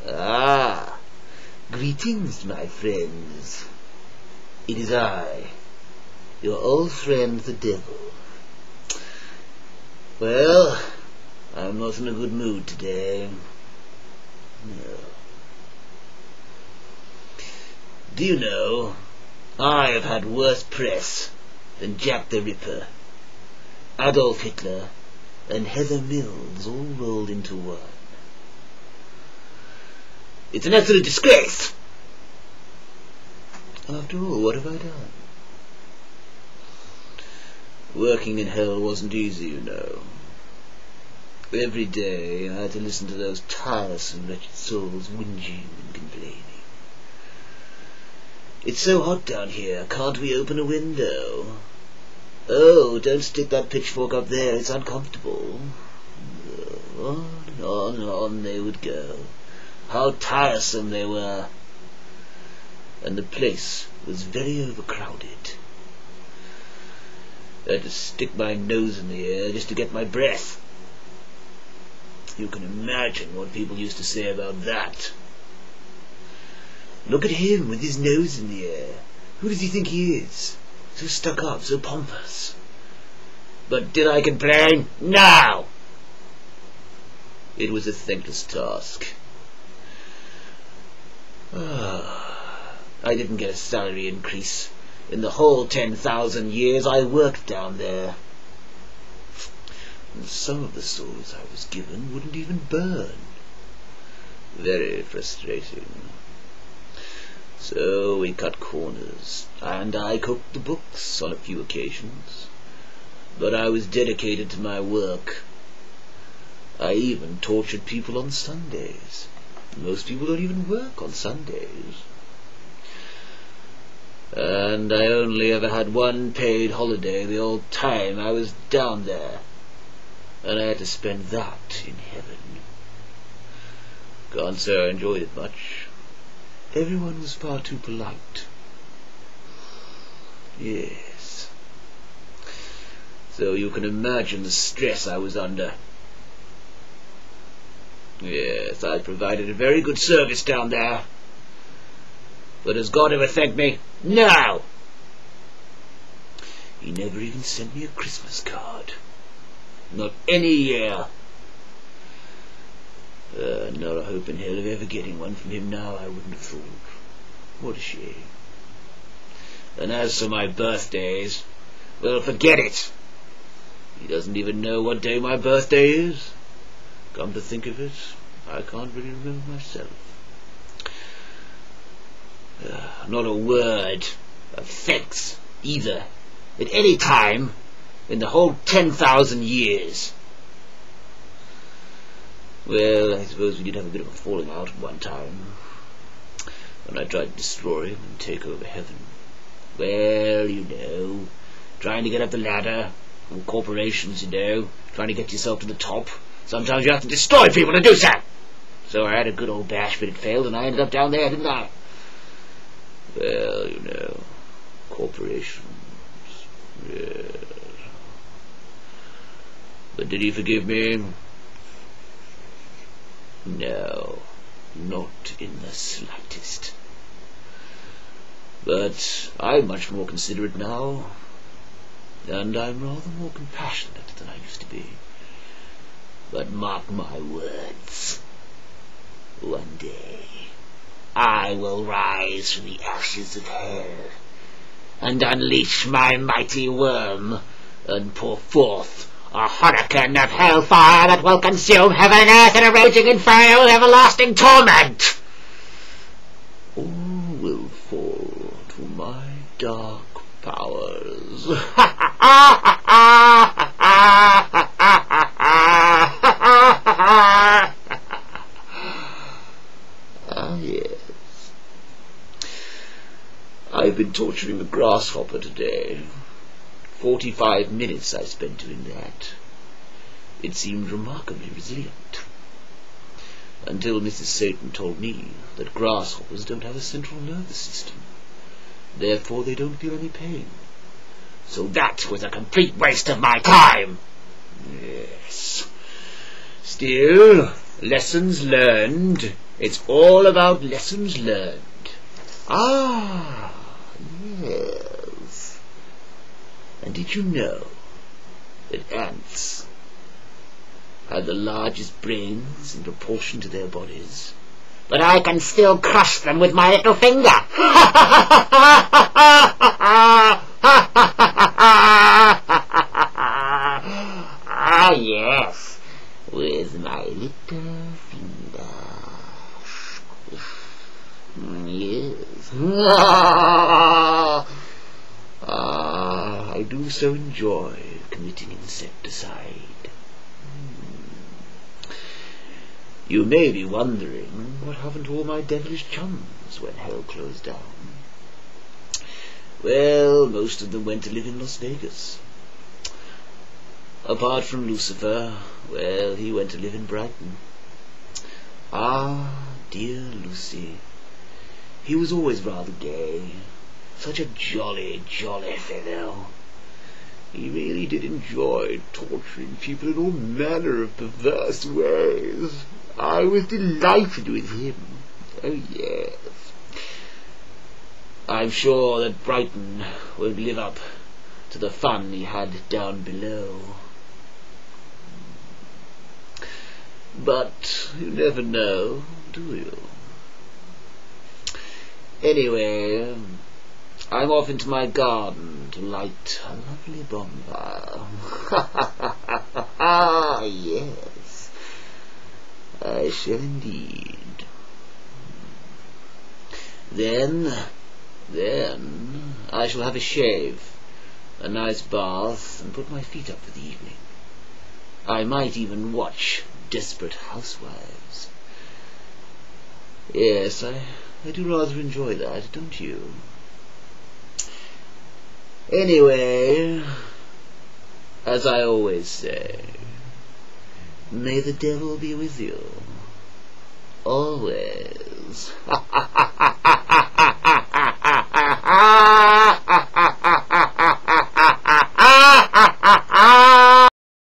Ah, greetings, my friends. It is I, your old friend the devil. Well, I'm not in a good mood today. No. Do you know, I have had worse press than Jack the Ripper, Adolf Hitler, and Heather Mills all rolled into one. It's an absolute disgrace! After all, what have I done? Working in hell wasn't easy, you know. Every day I had to listen to those tiresome wretched souls whinging and complaining. It's so hot down here, can't we open a window? Oh, don't stick that pitchfork up there, it's uncomfortable. On and on and on they would go. How tiresome they were. And the place was very overcrowded. I had to stick my nose in the air just to get my breath. You can imagine what people used to say about that. Look at him with his nose in the air. Who does he think he is? So stuck up, so pompous. But did I complain? No! It was a thankless task. I didn't get a salary increase in the whole 10,000 years I worked down there. And some of the souls I was given wouldn't even burn. Very frustrating. So we cut corners, and I cooked the books on a few occasions. But I was dedicated to my work. I even tortured people on Sundays. Most people don't even work on Sundays. And I only ever had one paid holiday the whole time I was down there. And I had to spend that in heaven. Can't say I enjoyed it much. Everyone was far too polite. Yes. So you can imagine the stress I was under. Yes, I provided a very good service down there. But has God ever thanked me? No! He never even sent me a Christmas card. Not any year. Not a hope in hell of ever getting one from him now, I wouldn't have thought. What a shame. And as for my birthdays, well, forget it. He doesn't even know what day my birthday is. Come to think of it, I can't really remember myself. Not a word of thanks, either, at any time in the whole 10,000 years. Well, I suppose we did have a bit of a falling out at one time, when I tried to destroy him and take over heaven. Well, you know, trying to get up the ladder, all corporations, you know, trying to get yourself to the top. Sometimes you have to destroy people to do so. So I had a good old bash, but it failed, and I ended up down there, didn't I? Well, you know, corporations, yes. But did he forgive me? No, not in the slightest. But I'm much more considerate now, and I'm rather more compassionate than I used to be. But mark my words, one day I will rise from the ashes of hell and unleash my mighty worm and pour forth a hurricane of hellfire that will consume heaven and earth in a raging inferno of everlasting torment. All will fall to my dark powers. Ah, yes. I've been torturing a grasshopper today. 45 minutes I spent doing that. It seemed remarkably resilient. Until Mrs. Satan told me that grasshoppers don't have a central nervous system. Therefore they don't feel any pain. So that was a complete waste of my time. Yes. Still, lessons learned. It's all about lessons learned. Ah, yes. And did you know that ants have the largest brains in proportion to their bodies? But I can still crush them with my little finger. Ah, yes, with my little finger. Yes. I do so enjoy committing insecticide. You may be wondering what happened to all my devilish chums when hell closed down. Well, most of them went to live in Las Vegas. Apart from Lucifer, well, he went to live in Brighton. Ah, dear Lucy. He was always rather gay. Such a jolly, jolly fellow. He really did enjoy torturing people in all manner of perverse ways. I was delighted with him. Oh, yes. I'm sure that Brighton won't live up to the fun he had down below. But you never know, do you? Anyway, I'm off into my garden to light a lovely bonfire. Ah, yes, I shall indeed. Then I shall have a shave, a nice bath, and put my feet up for the evening. I might even watch Desperate Housewives. Yes, I do rather enjoy that, don't you? Anyway, as I always say, may the devil be with you. Always.